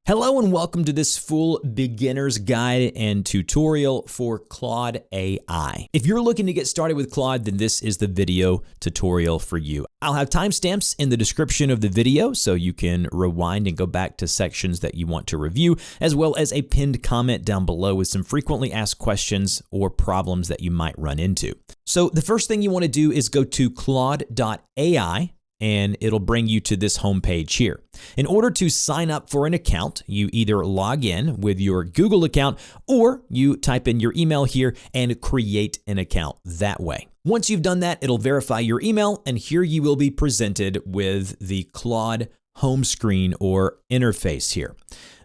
Hello and welcome to this full beginner's guide and tutorial for Claude AI. If you're looking to get started with Claude, then this is the video tutorial for you. I'll have timestamps in the description of the video so you can rewind and go back to sections that you want to review, as well as a pinned comment down below with some frequently asked questions or problems that you might run into. So the first thing you want to do is go to Claude.ai. And it'll bring you to this homepage here. In order to sign up for an account, you either log in with your Google account or you type in your email here and create an account that way. Once you've done that, it'll verify your email, and here you will be presented with the Claude home screen or interface here.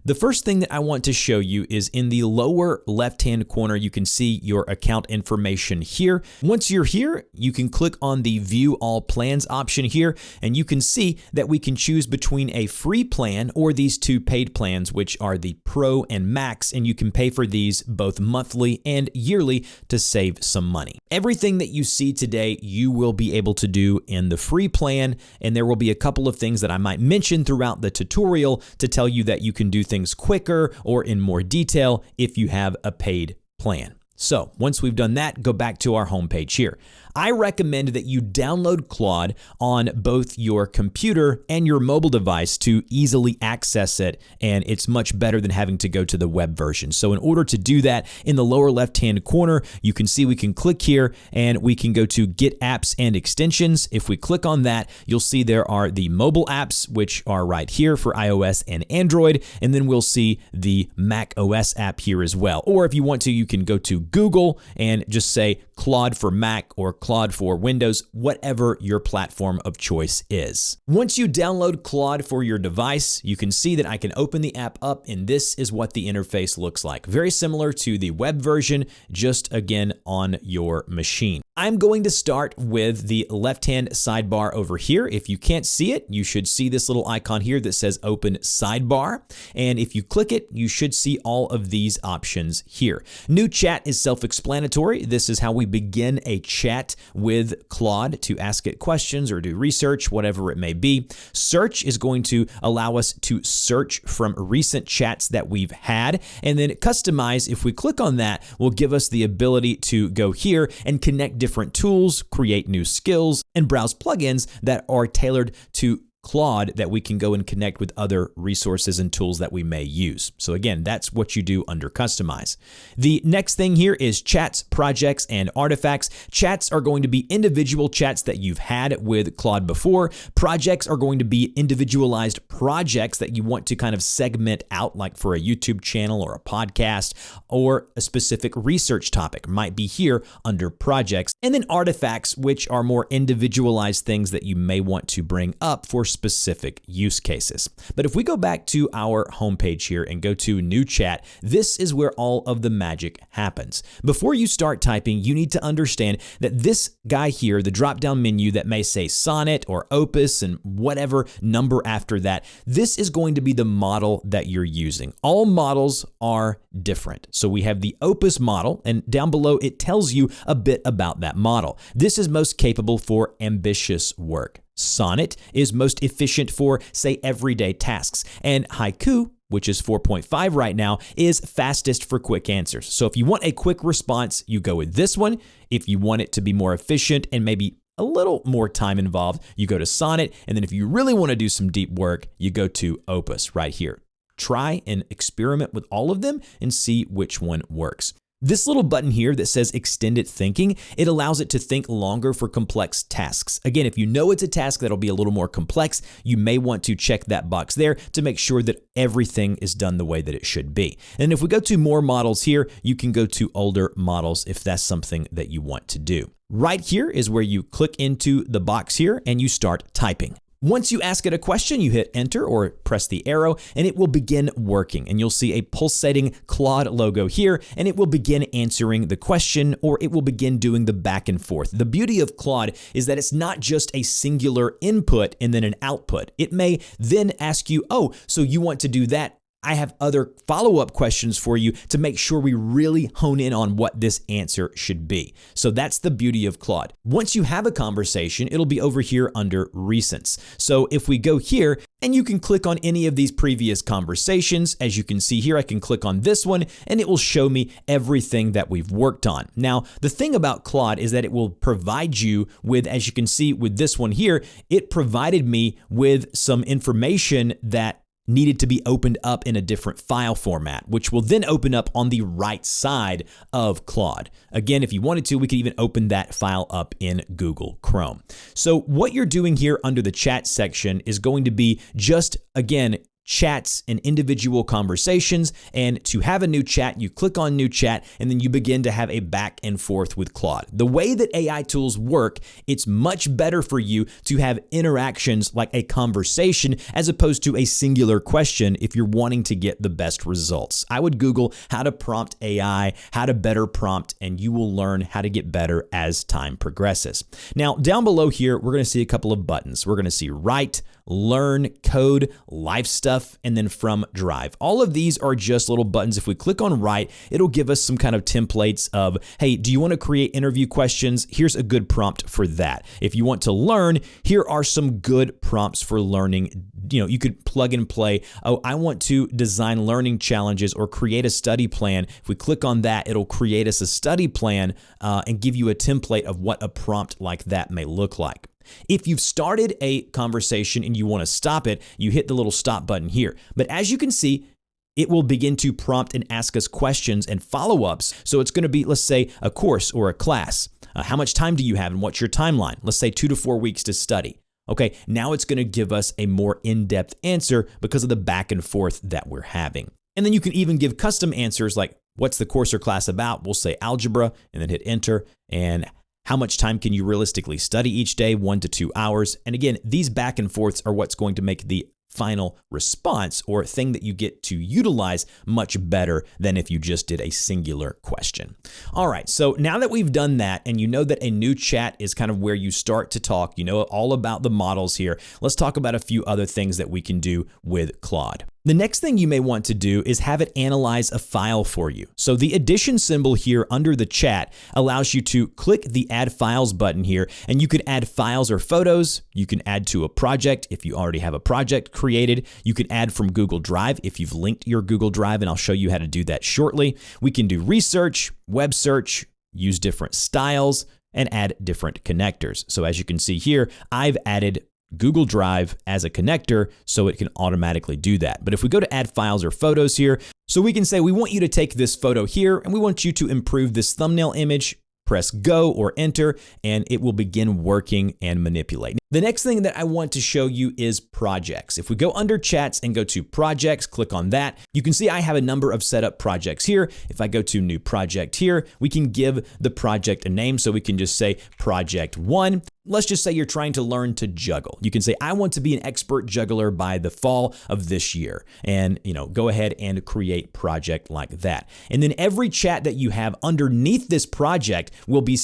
The first thing that I want to show you is in the lower left-hand corner, you can see your account information here. Once you're here, you can click on the View All Plans option here, and you can see that we can choose between a free plan or these two paid plans, which are the Pro and Max, and you can pay for these both monthly and yearly to save some money. Everything that you see today, you will be able to do in the free plan, and there will be a couple of things that I might mention throughout the tutorial to tell you that you can do things quicker or in more detail if you have a paid plan. So once we've done that, go back to our homepage here. I recommend that you download Claude on both your computer and your mobile device to easily access it, and it's much better than having to go to the web version. So in order to do that, in the lower left-hand corner, you can see we can click here and we can go to Get Apps and Extensions. If we click on that, you'll see there are the mobile apps, which are right here for iOS and Android, and then we'll see the Mac OS app here as well. Or if you want to, you can go to Google and just say Claude for Mac or Claude for Windows, whatever your platform of choice is. Once you download Claude for your device, you can see that I can open the app up, and this is what the interface looks like. Very similar to the web version, just again on your machine. I'm going to start with the left-hand sidebar over here. If you can't see it, you should see this little icon here that says Open Sidebar. And if you click it, you should see all of these options here. New chat is self-explanatory. This is how we begin a chat with Claude to ask it questions or do research, whatever it may be. Search is going to allow us to search from recent chats that we've had. And then Customize, if we click on that, will give us the ability to go here and connect different tools, create new skills, and browse plugins that are tailored to Claude that we can go and connect with other resources and tools that we may use. So again, that's what you do under Customize. The next thing here is Chats, Projects, and Artifacts. Chats are going to be individual chats that you've had with Claude before. Projects are going to be individualized projects that you want to kind of segment out, like for a YouTube channel or a podcast or a specific research topic, might be here under Projects. And then Artifacts, which are more individualized things that you may want to bring up for specific use cases. But if we go back to our homepage here and go to New Chat, this is where all of the magic happens. Before you start typing, you need to understand that this guy here, the drop-down menu that may say Sonnet or Opus and whatever number after that, this is going to be the model that you're using. All models are different. So we have the Opus model, and down below it tells you a bit about that model. This is most capable for ambitious work. Sonnet is most efficient for, say, everyday tasks. And Haiku, which is 4.5 right now, is fastest for quick answers. So if you want a quick response, you go with this one. If you want it to be more efficient and maybe a little more time involved, you go to Sonnet. And then if you really want to do some deep work, you go to Opus right here. Try and experiment with all of them and see which one works. This little button here that says Extended Thinking, it allows it to think longer for complex tasks. Again, if you know it's a task that'll be a little more complex, you may want to check that box there to make sure that everything is done the way that it should be. And if we go to more models here, you can go to older models if that's something that you want to do. Right here is where you click into the box here and you start typing. Once you ask it a question, you hit enter or press the arrow and it will begin working, and you'll see a pulsating Claude logo here, and it will begin answering the question, or it will begin doing the back and forth. The beauty of Claude is that it's not just a singular input and then an output. It may then ask you, oh, so you want to do that I have other follow-up questions for you to make sure we really hone in on what this answer should be. So that's the beauty of Claude. Once you have a conversation, it'll be over here under recents. So if we go here, and you can click on any of these previous conversations. As you can see here, I can click on this one and it will show me everything that we've worked on. Now, the thing about Claude is that it will provide you with, as you can see with this one here, it provided me with some information that needed to be opened up in a different file format, which will then open up on the right side of Claude. Again, if you wanted to, we could even open that file up in Google Chrome. So what you're doing here under the chat section is going to be just, again, chats and individual conversations. And to have a new chat, you click on new chat and then you begin to have a back and forth with Claude. The way that AI tools work, it's much better for you to have interactions like a conversation as opposed to a singular question if you're wanting to get the best results. I would Google how to prompt AI, how to better prompt, and you will learn how to get better as time progresses. Now, down below here, we're going to see a couple of buttons. We're going to see write, learn, code, life stuff, and then from drive. All of these are just little buttons. If we click on write, it'll give us some kind of templates of, hey, do you want to create interview questions? Here's a good prompt for that. If you want to learn, here are some good prompts for learning. You know, you could plug and play. Oh, I want to design learning challenges or create a study plan. If we click on that, it'll create us a study plan and give you a template of what a prompt like that may look like. If you've started a conversation and you want to stop it, you hit the little stop button here. But as you can see, it will begin to prompt and ask us questions and follow-ups. So it's going to be, let's say, a course or a class. How much time do you have and what's your timeline? Let's say 2 to 4 weeks to study. Okay, now it's going to give us a more in-depth answer because of the back and forth that we're having. And then you can even give custom answers like, what's the course or class about? We'll say algebra and then hit enter. And how much time can you realistically study each day? 1 to 2 hours. And again, these back and forths are what's going to make the final response or thing that you get to utilize much better than if you just did a singular question. All right, so now that we've done that and you know that a new chat is kind of where you start to talk, you know all about the models here, let's talk about a few other things that we can do with Claude. The next thing you may want to do is have it analyze a file for you. So the addition symbol here under the chat allows you to click the add files button here, and you could add files or photos. You can add to a project if you already have a project created. You can add from Google Drive if you've linked your Google Drive, and I'll show you how to do that shortly. We can do research, web search, use different styles, and add different connectors. So as you can see here, I've added Google Drive as a connector so it can automatically do that. But if we go to add files or photos here, so we can say we want you to take this photo here and we want you to improve this thumbnail image, press go or enter, and it will begin working and manipulate. The next thing that I want to show you is projects. If we go under chats and go to projects, click on that, you can see I have a number of setup projects here. If I go to new project here, we can give the project a name. So we can just say project 1. Let's just say you're trying to learn to juggle. You can say, I want to be an expert juggler by the fall of this year. And, go ahead and create project like that. And then every chat that you have underneath this project will be,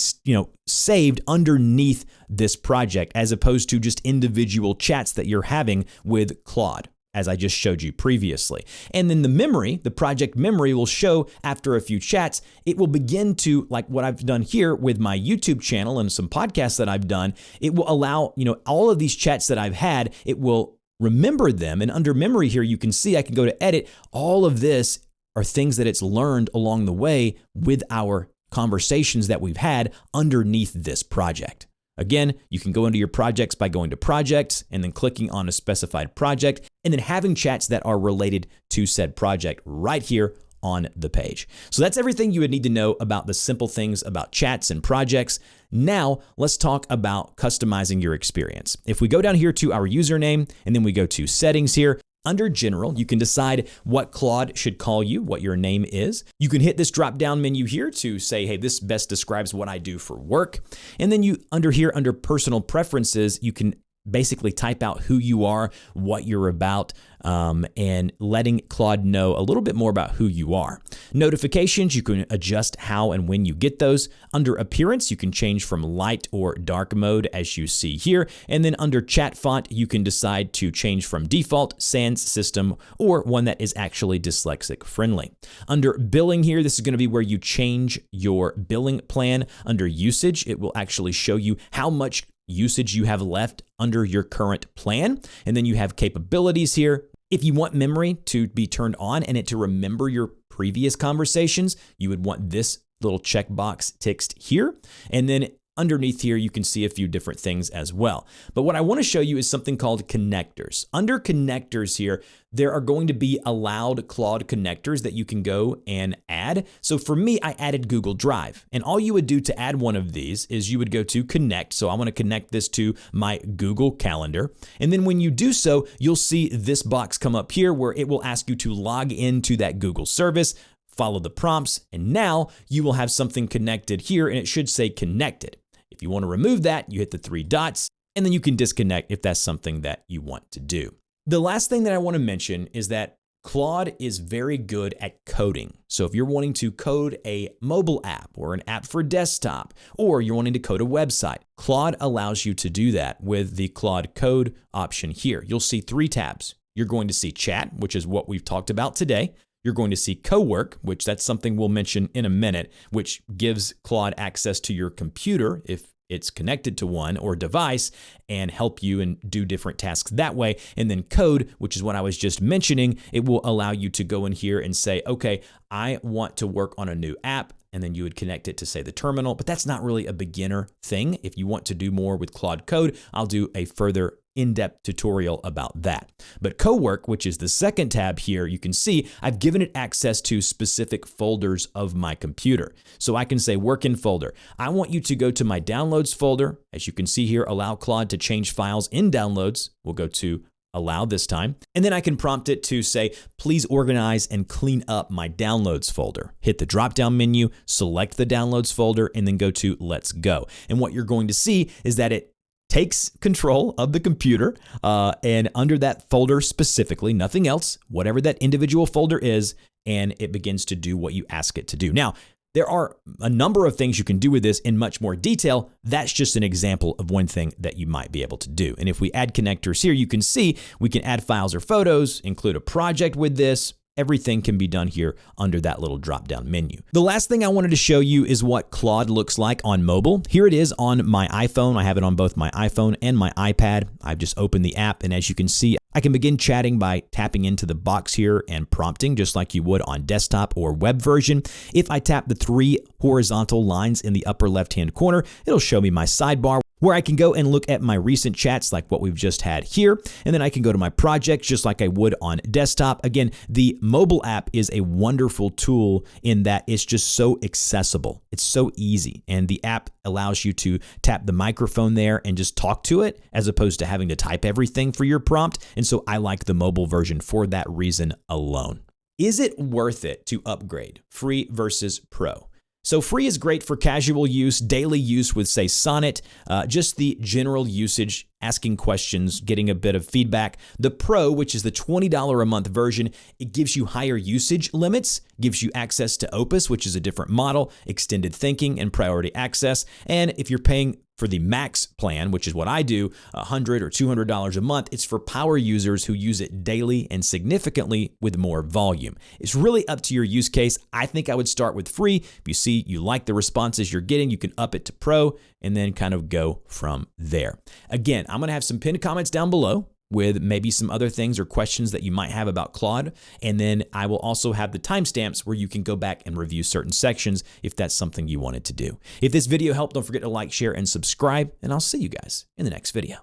saved underneath this project as opposed to just individual chats that you're having with Claude, as I just showed you previously. And then the memory, the project memory will show after a few chats, it will begin to, like what I've done here with my YouTube channel and some podcasts that I've done, it will allow, all of these chats that I've had, it will remember them. And under memory here, you can see I can go to edit. All of this are things that it's learned along the way with our conversations that we've had underneath this project. Again, you can go into your projects by going to projects and then clicking on a specified project and then having chats that are related to said project right here on the page. So that's everything you would need to know about the simple things about chats and projects. Now let's talk about customizing your experience. If we go down here to our username and then we go to settings here, under general, you can decide what Claude should call you, what your name is. You can hit this drop-down menu here to say, hey, this best describes what I do for work. And then under personal preferences, you can basically type out who you are, what you're about, and letting Claude know a little bit more about who you are. Notifications, you can adjust how and when you get those. Under appearance, you can change from light or dark mode as you see here. And then under chat font, you can decide to change from default, sans system, or one that is actually dyslexic friendly. Under billing here, this is going to be where you change your billing plan. Under usage, it will actually show you how much usage you have left under your current plan. And then you have capabilities here. If you want memory to be turned on and it to remember your previous conversations, you would want this little checkbox ticked here. And then underneath here, you can see a few different things as well. But what I want to show you is something called connectors. Under connectors here, there are going to be allowed Claude connectors that you can go and add. So for me, I added Google Drive. And all you would do to add one of these is you would go to connect. So I want to connect this to my Google Calendar. And then when you do so, you'll see this box come up here where it will ask you to log into that Google service, follow the prompts, and now you will have something connected here and it should say connected. If you want to remove that, you hit the 3 dots and then you can disconnect if that's something that you want to do. The last thing that I want to mention is that Claude is very good at coding. So if you're wanting to code a mobile app or an app for desktop, or you're wanting to code a website, Claude allows you to do that with the Claude Code option here. You'll see 3 tabs. You're going to see chat, which is what we've talked about today. You're going to see Cowork, which that's something we'll mention in a minute, which gives Claude access to your computer if it's connected to one or device and help you and do different tasks that way. And then code, which is what I was just mentioning, it will allow you to go in here and say, okay, I want to work on a new app. And then you would connect it to say the terminal, but that's not really a beginner thing. If you want to do more with Claude Code, I'll do a further in-depth tutorial about that. But Cowork, which is the second tab here, you can see I've given it access to specific folders of my computer. So I can say work in folder. I want you to go to my downloads folder. As you can see here, allow Claude to change files in downloads. We'll go to allow this time. And then I can prompt it to say, please organize and clean up my downloads folder. Hit the drop-down menu, select the downloads folder, and then go to let's go. And what you're going to see is that it takes control of the computer and under that folder specifically, nothing else, whatever that individual folder is, and it begins to do what you ask it to do. Now, there are a number of things you can do with this in much more detail. That's just an example of one thing that you might be able to do. And if we add connectors here, you can see we can add files or photos, include a project with this. Everything can be done here under that little drop-down menu. The last thing I wanted to show you is what Claude looks like on mobile. Here it is on my iPhone. I have it on both my iPhone and my iPad. I've just opened the app, and as you can see, I can begin chatting by tapping into the box here and prompting just like you would on desktop or web version. If I tap the 3 horizontal lines in the upper left-hand corner, it'll show me my sidebar where I can go and look at my recent chats like what we've just had here. And then I can go to my projects just like I would on desktop. Again, the mobile app is a wonderful tool in that it's just so accessible. It's so easy. And the app allows you to tap the microphone there and just talk to it as opposed to having to type everything for your prompt. And so I like the mobile version for that reason alone. Is it worth it to upgrade free versus pro? So free is great for casual use, daily use with, say, Sonnet, just the general usage, asking questions, getting a bit of feedback. The Pro, which is the $20 a month version, it gives you higher usage limits, gives you access to Opus, which is a different model, extended thinking, and priority access. And if you're paying for the Max plan, which is what I do, $100 or $200 a month, it's for power users who use it daily and significantly with more volume. It's really up to your use case. I think I would start with free. If you see you like the responses you're getting, you can up it to Pro and then kind of go from there. Again, I'm going to have some pinned comments down below with maybe some other things or questions that you might have about Claude. And then I will also have the timestamps where you can go back and review certain sections if that's something you wanted to do. If this video helped, don't forget to like, share, and subscribe, and I'll see you guys in the next video.